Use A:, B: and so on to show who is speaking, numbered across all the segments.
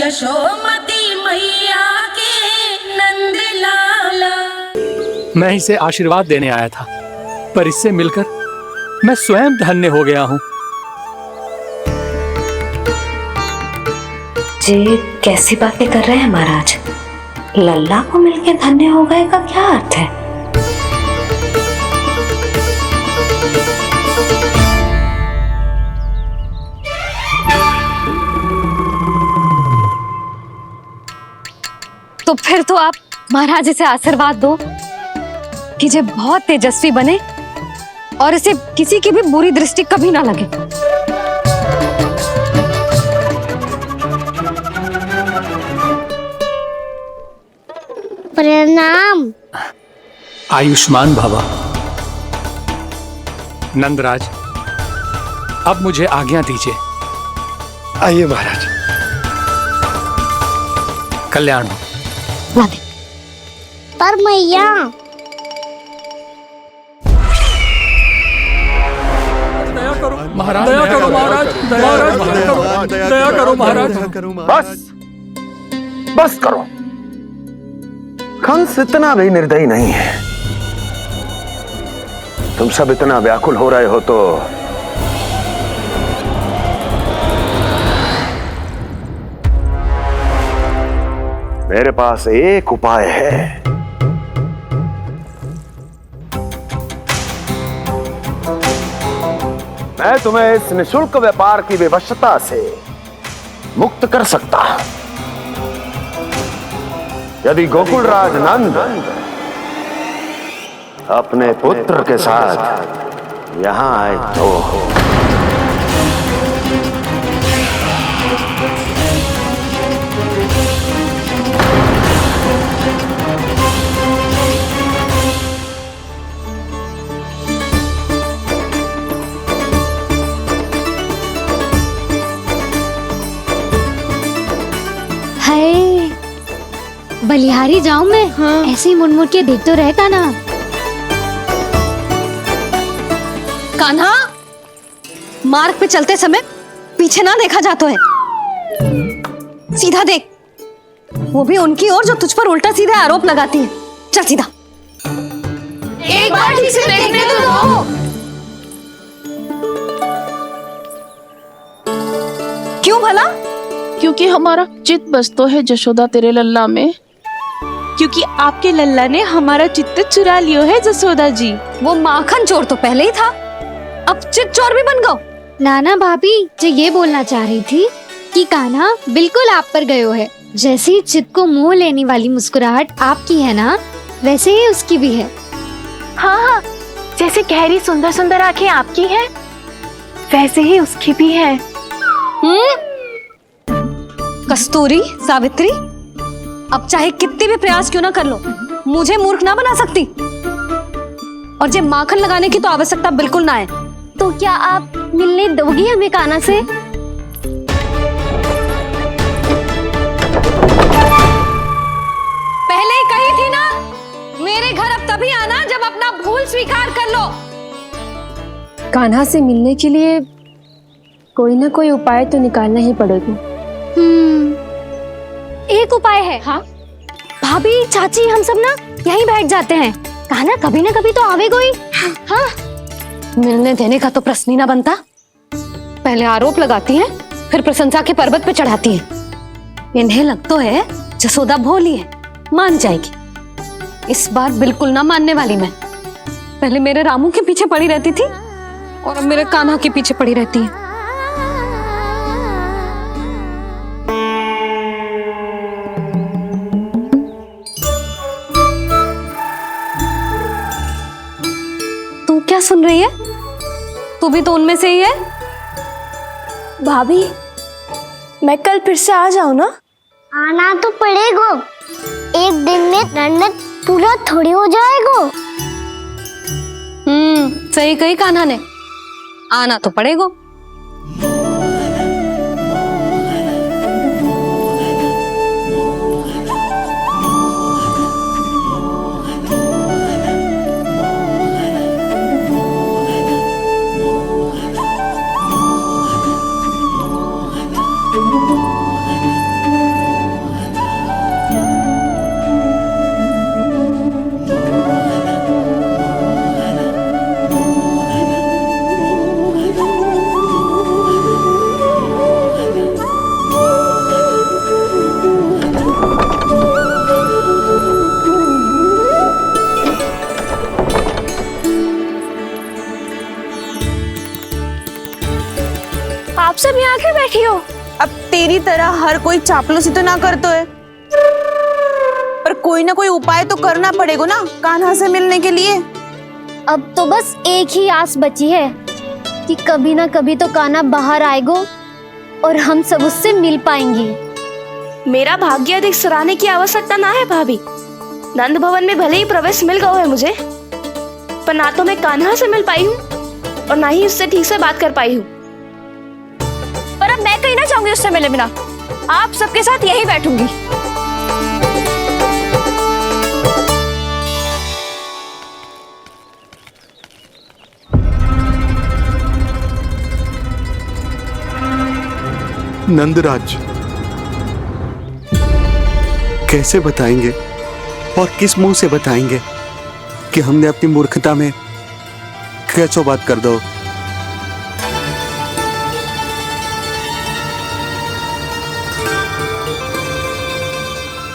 A: यशोमती मैया के नंद लाला।
B: मैं इसे आशीर्वाद देने आया था, पर इससे मिलकर मैं स्वयं धन्य हो गया हूँ।
C: ये कैसी बातें कर रहे हैं महाराज? लल्ला को मिलके धन्य हो गए का क्या अर्थ है?
D: तो फिर तो आप महाराज से आशीर्वाद दो कि ये बहुत तेजस्वी बने और इसे किसी की भी बुरी दृष्टि कभी ना लगे।
E: प्रणाम।
B: आयुष्मान भव। नंदराज, अब मुझे आज्ञा दीजिए।
F: आइए महाराज।
B: कल्याण हो।
E: पर मैया,
B: दया करो महाराज, दया करो महाराज, दया करो महाराज।
F: बस करो। कंस इतना भी निर्दयी नहीं है। तुम सब इतना व्याकुल हो रहे हो तो मेरे पास एक उपाय है। मैं तुम्हें इस निःशुल्क व्यापार की विवशता से मुक्त कर सकता हूं। यदि गोकुलराज नंद अपने पुत्र के साथ यहां आए तो
E: बलिहारी जाऊं मैं? हाँ। ऐसे ही मुड़ के देख तो रहे कान्हा।
D: कान्हा, मार्ग पे चलते समय पीछे ना देखा जाता है, सीधा देख। वो भी उनकी ओर जो तुझ पर उल्टा सीधा आरोप लगाती है। चल सीधा।
A: एक बार ठीक से देखने तो दो।
D: क्यों भला?
G: क्योंकि हमारा चित्त बसतो है जशोदा तेरे लल्ला में।
H: क्योंकि आपके लल्ला ने हमारा चित्त चुरा लियो है जसोदा जी।
D: वो माखन चोर तो पहले ही था, अब चित्त चोर भी बन गो।
E: नाना भाभी जो ये बोलना चाह रही थी कि कान्हा बिल्कुल आप पर गयो है। जैसे ही चित्त को मोह लेने वाली मुस्कुराहट आपकी है ना, वैसे ही उसकी भी है।
H: हाँ हाँ, जैसे गहरी सुंदर सुंदर आंखें आपकी हैं, वैसे ही उसकी भी है।
D: कस्तूरी, सावित्री, अब चाहे कितने भी प्रयास क्यों ना कर लो, मुझे मूर्ख ना बना सकती। और जे माखन लगाने की तो आवश्यकता बिल्कुल ना है।
E: तो क्या आप मिलने दोगी हमें कान्हा से?
D: पहले ही कही थी ना, मेरे घर अब तभी आना जब अपना भूल स्वीकार कर लो।
I: कान्हा से मिलने के लिए कोई ना कोई उपाय तो निकालना ही पड़ेगा।
E: एक उपाय है। हाँ? भाभी, चाची, हम सब ना यहीं बैठ जाते हैं। कान्हा कभी ना कभी तो आवेगा ही। हाँ?
D: मिलने देने का तो प्रश्न ही ना बनता। पहले आरोप लगाती हैं, फिर प्रशंसा के पर्वत पे चढ़ाती हैं। इन्हें लगता है जसोदा भोली है, मान जाएगी। इस बार बिल्कुल ना मानने वाली मैं। पहले मेरे रामू के पीछे पड़ी रहती थी और अब मेरे कान्हा के पीछे पड़ी रहती है। तू क्या सुन रही है? तू भी तो उनमें से ही है।
I: भाभी, मैं कल फिर से आ जाऊं ना?
E: आना तो पड़ेगा। एक दिन में रणनीत पूरा थोड़ी हो जाएगा।
D: सही कही कान्हा ने, आना तो पड़ेगा।
A: बैठी हो? अब तेरी तरह हर कोई चापलूसी तो ना करतो है, पर कोई ना कोई उपाय तो करना पड़ेगा ना कान्हा से मिलने के लिए।
E: अब तो बस एक ही आस बची है कि कभी ना कभी तो कान्हा बाहर आएगो और हम सब उससे मिल पाएंगे।
J: मेरा भाग्य अधिक सराहने की आवश्यकता ना है भाभी। नंद भवन में भले ही प्रवेश मिल गया है मुझे, पर ना तो मैं कान्हा से मिल पाई हूँ और ना ही उससे ठीक से बात कर पाई हूँ।
A: पर अब मैं कहीं ना जाऊंगी उससे मिले बिना, आप सबके साथ यहीं बैठूंगी।
K: नंदराज, कैसे बताएंगे और किस मुंह से बताएंगे कि हमने अपनी मूर्खता में कैसो बात कर दो।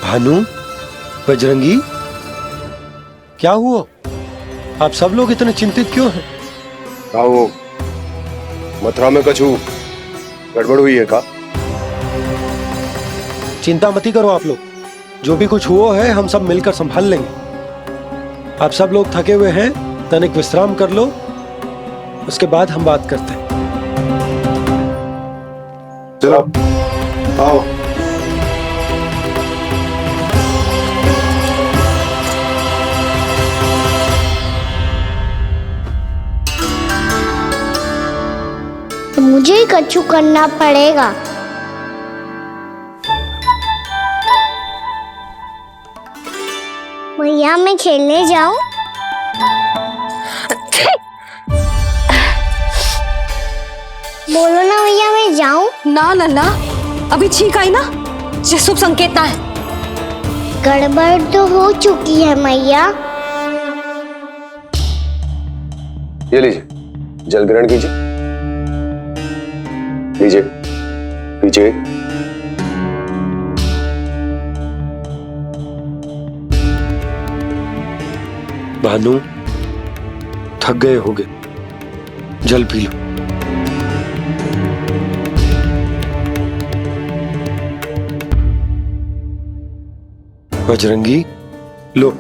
L: भानु, बजरंगी, क्या हुआ? आप सब लोग इतने चिंतित क्यों हैं?
F: आओ, मथुरा में कछु गड़बड़ हुई है का?
L: चिंता मत करो आप लोग, जो भी कुछ हुआ है हम सब मिलकर संभाल लेंगे। आप सब लोग थके हुए हैं, तनिक विश्राम कर लो, उसके बाद हम बात करते हैं।
F: चलो आओ।
E: मुझे ही कछु करना पड़ेगा। मैया मैं खेलने जाऊं? बोलो ना मैया मैं जाऊं?
D: ना लल्ला, अभी छींक आई ना, ये शुभ संकेत ना है।
E: गड़बड़ तो हो चुकी है मैया।
F: ये लीजिए, जल ग्रहण कीजिए। लीजिए, पीछे।
L: भानु, थक गए होगे, जल पी लो। बजरंगी, लो।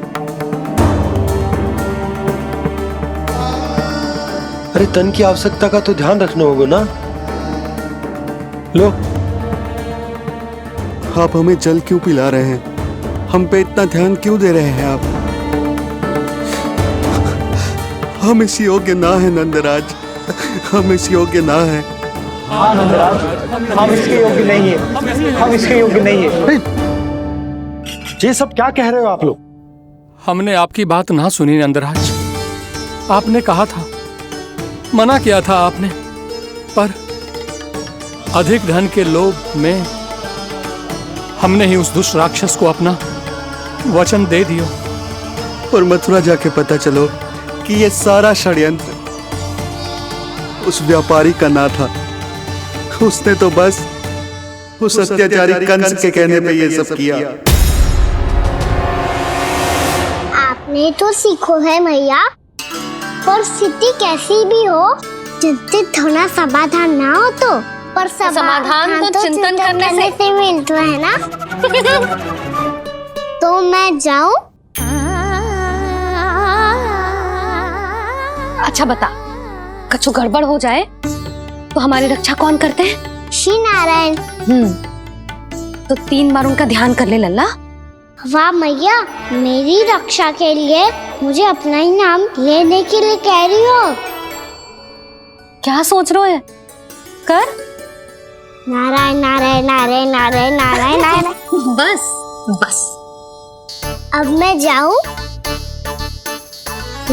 L: अरे तन की आवश्यकता का तो ध्यान रखना होगा ना, लो।
K: आप हमें जल क्यों पिला रहे हैं? हम पे इतना ध्यान क्यों दे रहे हैं आप? हम इस योग्य ना है नंदराज, हम इस योग्य ना है।
M: हाँ नंदराज, हम इसके योग्य नहीं है, हम इसके योग्य नहीं है।
L: ये सब क्या कह रहे हो आप लोग?
B: हमने आपकी बात ना सुनी नंदराज। आपने कहा था, मना किया था आपने, पर अधिक धन के लोभ में हमने ही उस दुष्ट राक्षस को अपना वचन दे दिया।
K: और मथुरा जाके पता चलो कि ये सारा षड्यंत्र उस व्यापारी का ना था। उसने तो बस उस अत्याचारी कंस के कहने पे ये सब किया।
E: आपने तो सीखो है मैया, पर स्थिति कैसी भी हो, चिंतित होना समाधान ना हो तो, पर समाधान तो चिंतन करने से मिलता है ना। तो मैं जाऊं?
D: अच्छा बता, कछु गड़बड़ हो जाए तो हमारी रक्षा कौन करते हैं?
E: श्री नारायण।
D: तो 3 बार उनका ध्यान कर ले लल्ला।
E: वाह मैया, मेरी रक्षा के लिए मुझे अपना ही नाम लेने के लिए कह रही हो?
D: क्या सोच रहे हो? कर।
E: नारायण नारायण नारायण नारायण नारायण नारायण।
D: बस बस।
E: अब मैं जाऊं?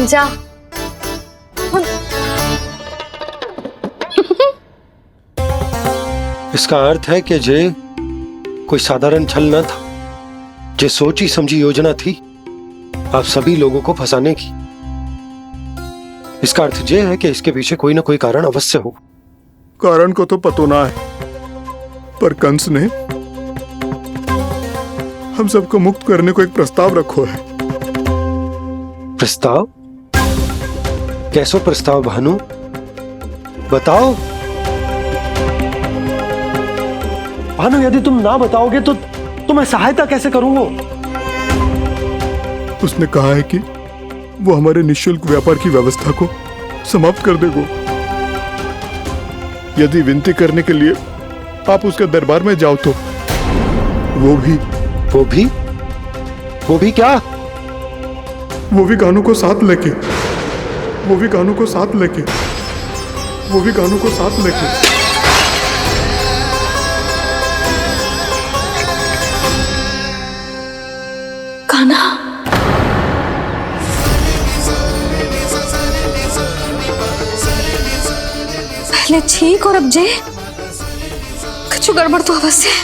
D: जा।
L: इसका अर्थ है कि जे कोई साधारण छल न था, जे सोची समझी योजना थी आप सभी लोगों को फंसाने की। इसका अर्थ ये है कि इसके पीछे कोई ना कोई कारण अवश्य हो।
K: कारण को तो पतो ना है, पर कंस ने हम सबको मुक्त करने को एक प्रस्ताव रखो है।
L: प्रस्ताव? कैसो प्रस्ताव भानु, बताओ। भानु, यदि तुम ना बताओगे तो मैं सहायता कैसे करूंगा?
K: उसने कहा है कि वो हमारे निःशुल्क व्यापार की व्यवस्था को समाप्त कर देगा। यदि विनती करने के लिए आप उसके दरबार में जाओ तो वो भी क्या? वो भी कानों को साथ लेके
D: कान्हा, पहले ठीक और अब जे कुछ गड़बड़ तो अवश्य है।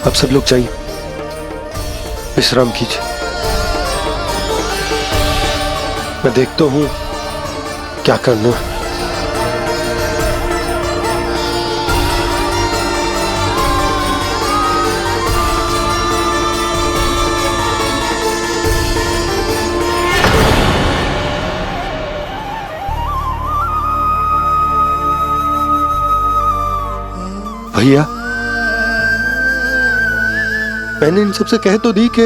L: अब सब लोग जाइए, विश्राम कीजिए। मैं देखता हूं क्या करना है। भैया, मैंने इन सबसे कह तो दी कि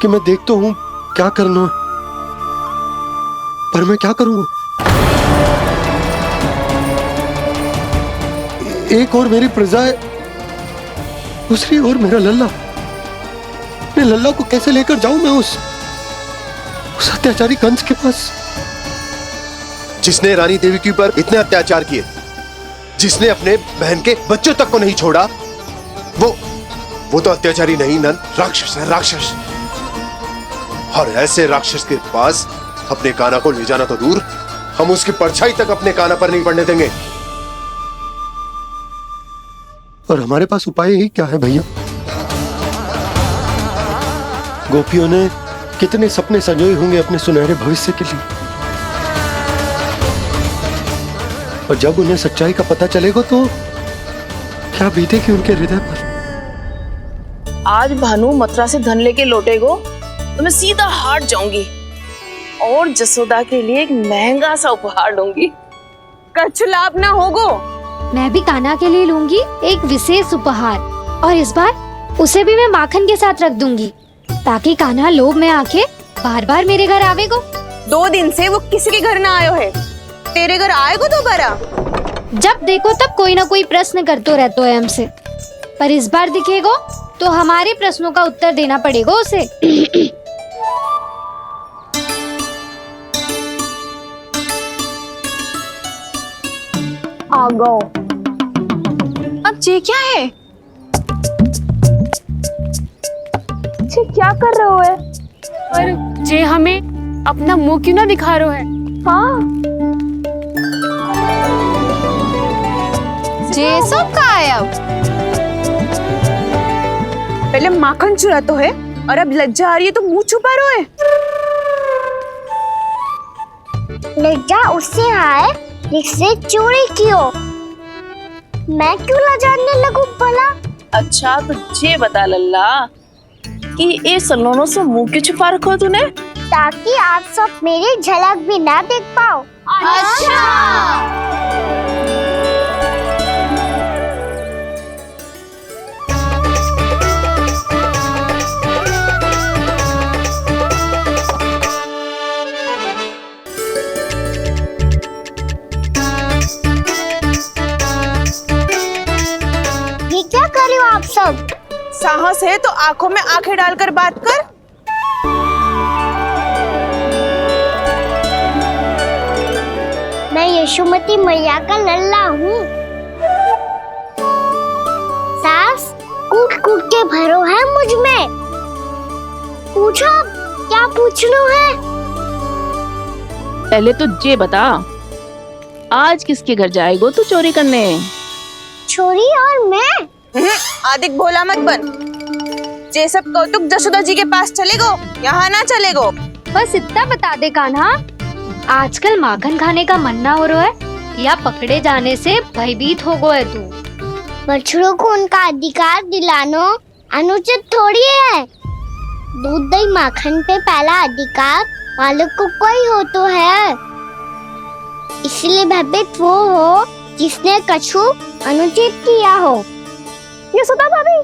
L: मैं देखता हूं क्या करना है, पर मैं क्या करूंगा? एक और मेरी प्रजा है, दूसरी ओर मेरा लल्ला। मैं लल्ला को कैसे लेकर जाऊं मैं उस अत्याचारी कंस के पास,
N: जिसने रानी देवी के ऊपर इतने अत्याचार किए, जिसने अपने बहन के बच्चों तक को नहीं छोड़ा, वो तो अत्याचारी नहीं नंद, राक्षस है, राक्षस। और ऐसे राक्षस के पास अपने कान्हा को ले जाना तो दूर, हम उसकी परछाई तक अपने कान्हा पर नहीं पड़ने देंगे।
L: और हमारे पास उपाय ही क्या है भैया? गोपियों ने कितने सपने संजोए होंगे अपने सुनहरे भविष्य के लिए, और जब उन्हें सच्चाई का पता चलेगा तो क्या बीतेगी उनके हृदय पर?
G: आज भानु मथुरा से धन लेके लौटेगो तो मैं सीधा हाट जाऊंगी और जसोदा के लिए एक महंगा सा उपहार लूंगी।
A: कछु लाभ ना होगो।
E: मैं भी कान्हा के लिए लूंगी एक विशेष उपहार, और इस बार उसे भी मैं माखन के साथ रख दूंगी, ताकि कान्हा लोभ में आके बार बार मेरे घर आवेगो।
A: 2 दिन से वो किसी के घर ना आयो है, तेरे घर आएगो दोबारा?
E: जब देखो तब कोई ना कोई प्रश्न करते रहते है हमसे, पर इस बार दिखेगो तो हमारे प्रश्नों का उत्तर देना पड़ेगा उसे।
A: आ गो।
H: अब ये क्या है?
J: ये क्या कर रहे हो है?
H: पर जे हमें अपना मुंह क्यों ना दिखा रहे है?
J: हाँ,
A: जे सब का है अब? पहले माखन चुरा तो है और अब लज्जा आ रही है तो मुंह छुपा रहे है।
E: लज्जा उससे है जिससे चोरी की हो। मैं क्यों लजाने लगूं भला?
G: अच्छा तो ये बता लल्ला कि ये सलोनों से मुंह क्यों छुपा रखो तूने?
E: ताकि आप सब मेरी झलक भी ना देख पाओ। अच्छा। ये क्या कर रहे हो आप सब?
A: साहस है तो आंखों में आंखें डालकर बात कर।
E: मैं यशोमती मैया का लल्ला हूँ। सास कूट कूट के भरो है मुझ में। पूछो क्या पूछना है?
G: पहले तो ये बता, आज किसके घर जाएगो तू चोरी करने?
E: छोरी और मैं?
A: अधिक भोला मत बन। जे सब कौतुक जशोदा जी के पास चलेगो, यहाँ ना चलेगो।
E: बस इतना बता दे कान्हा, आजकल माखन खाने का मन ना हो रहा है या पकड़े जाने से भयभीत हो गए तू? बछड़ों को उनका अधिकार दिलाना अनुचित थोड़ी है। दूध दही माखन पे पहला अधिकार मालिक को कोई हो तो है। इसलिए भयभीत वो हो जिसने कछु अनुचित किया हो।
H: यशोदा भाभी।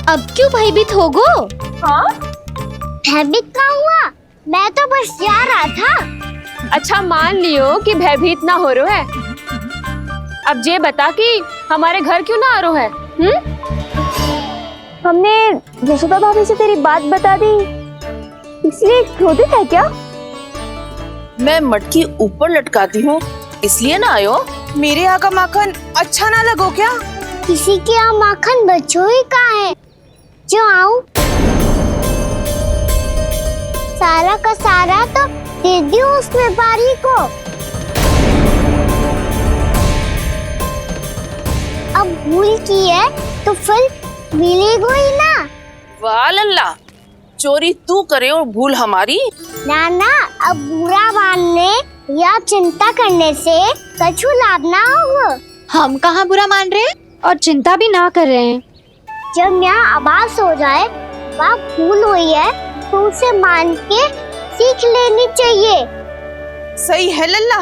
E: अब क्यों भयभीत हो गो?
H: हाँ?
E: भयभीत क्या हुआ? मैं तो बस जा रहा था।
I: अच्छा मान लियो कि भयभीत ना हो रहा है। अब ये बता कि हमारे घर क्यों ना आ रहा है?
H: हमने यशोदा भाभी से तेरी बात बता दी, इसलिए क्रोधित है क्या?
G: मैं मटकी ऊपर लटकाती हूँ इसलिए ना आयो।
A: मेरे यहाँ का माखन अच्छा ना लगो क्या?
E: किसी के यहाँ माखन बच्चों ही कहाँ है जो आऊं? सारा का सारा तो दे दियो उस व्यापारी को। अब भूल की है तो फिर मिलेगो ही ना।
G: वाह लल्ला, चोरी तू करे और भूल हमारी।
E: ना ना, अब बुरा मानने या चिंता करने से कछु लाभ ना होगा।
D: हम कहाँ बुरा मान रहे हैं और चिंता भी ना कर रहे हैं।
E: जब यहाँ आभास हो जाए वहाँ भूल हुई है तो उसे मान के सीख लेनी चाहिए।
A: सही है लल्ला,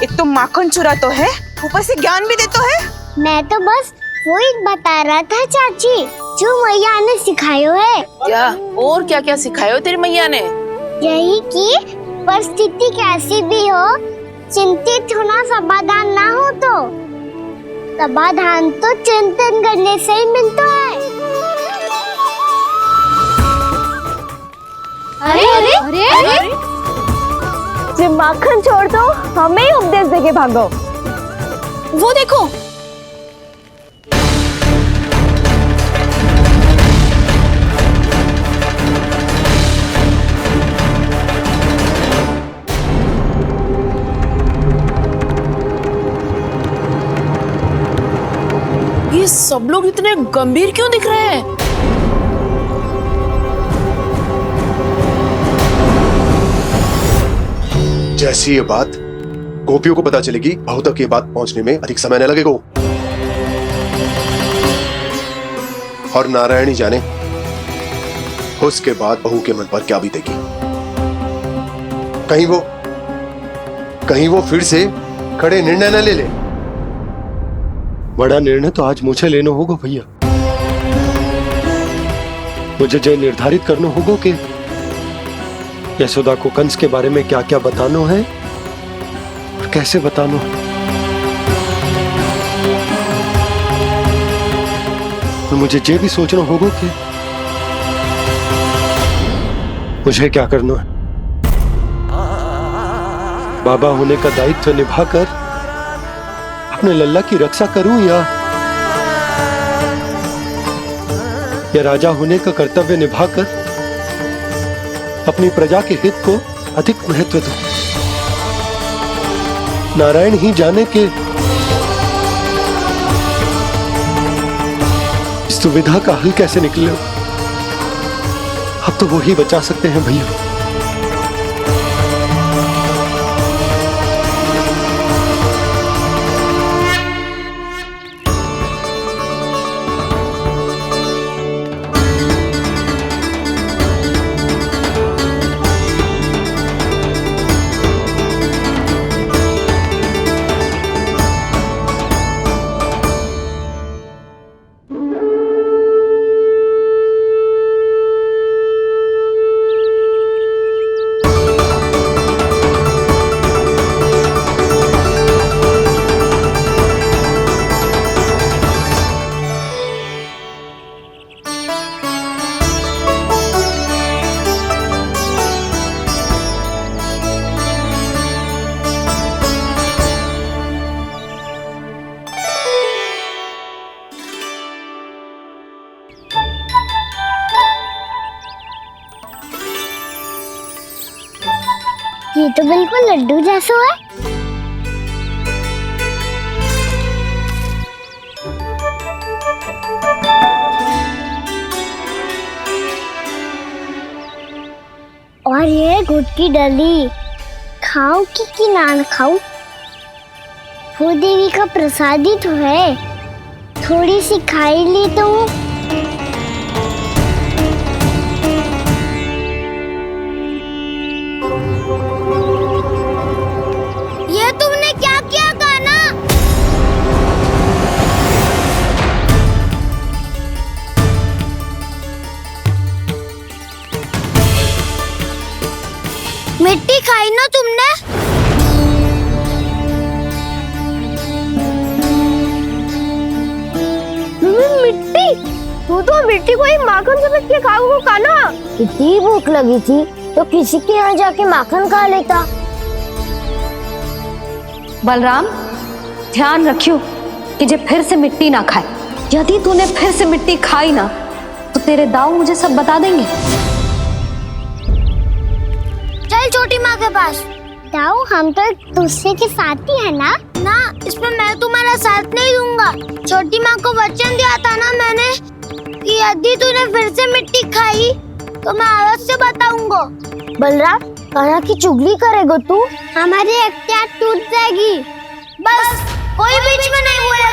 A: एक तो माखन चुरा तो है, ऊपर से ज्ञान भी देता है।
E: मैं तो बस वही बता रहा था चाची जो मैया ने सिखायो है।
G: क्या और क्या क्या सिखायो तेरी मैया ने?
E: यही कि परिस्थिति कैसी भी हो चिंतित होना समाधान ना हो तो समाधान तो चिंतन करने से ही मिलता है।
H: अरे अरे अरे, अरे? जब माखन छोड़ दो हमें ही उपदेश देके भागो।
A: वो देखो,
G: ये सब लोग इतने गंभीर क्यों दिख रहे हैं?
N: जैसी ये बात गोपियों को पता चलेगी, बहू तक ये बात पहुंचने में अधिक समय न लगेगा। और नारायण ही जाने उसके बाद बहू के मन पर क्या बीतेगी। कहीं वो फिर से खड़े निर्णय न ले ले।
L: बड़ा निर्णय तो आज मुझे लेना होगा भैया। मुझे जो निर्धारित करना होगा कि यशोदा को कंस के बारे में क्या क्या बताना है और कैसे बताना है। और मुझे ये भी सोचना होगा कि मुझे क्या करना है। बाबा होने का दायित्व निभाकर अपने लल्ला की रक्षा करूं या राजा होने का कर्तव्य निभाकर अपनी प्रजा के हित को अधिक महत्व दूं। नारायण ही जाने के इस दुविधा का हल कैसे निकले। अब तो वो ही बचा सकते हैं भैया।
E: ये तो बिल्कुल लड्डू जैसा है। और ये गुड़ की डली खाऊं कि ना खाऊं? वो देवी का प्रसाद ही तो है, थोड़ी सी खाई ली तो। ये तुमने क्या किया कान्हा? मिट्टी खाई ना तुमने? मिट्टी? तू तो मिट्टी को ही माखन समझ के खाओगे कान्हा। इतनी भूख लगी थी तो किसी के यहाँ जाके माखन खा लेता।
D: बलराम, ध्यान रखियो कि जे फिर से मिट्टी ना खाए। यदि तूने फिर से मिट्टी खाई ना तो तेरे दाऊ मुझे सब बता देंगे।
E: चल छोटी माँ के पास। दाऊ, हम तो एक दूसरे के साथी है ना? ना, इसमें मैं तुम्हारा साथ नहीं दूंगा। छोटी माँ को वचन दिया था ना मैंने कि यदि तूने फिर से मिट्टी खाई तो मैं आवाज से बताऊंगा। बलराम, कान्हा की चुगली करेगा तू? हमारी अख्तियार टूट जाएगी। बस कोई बीच में नहीं बोले।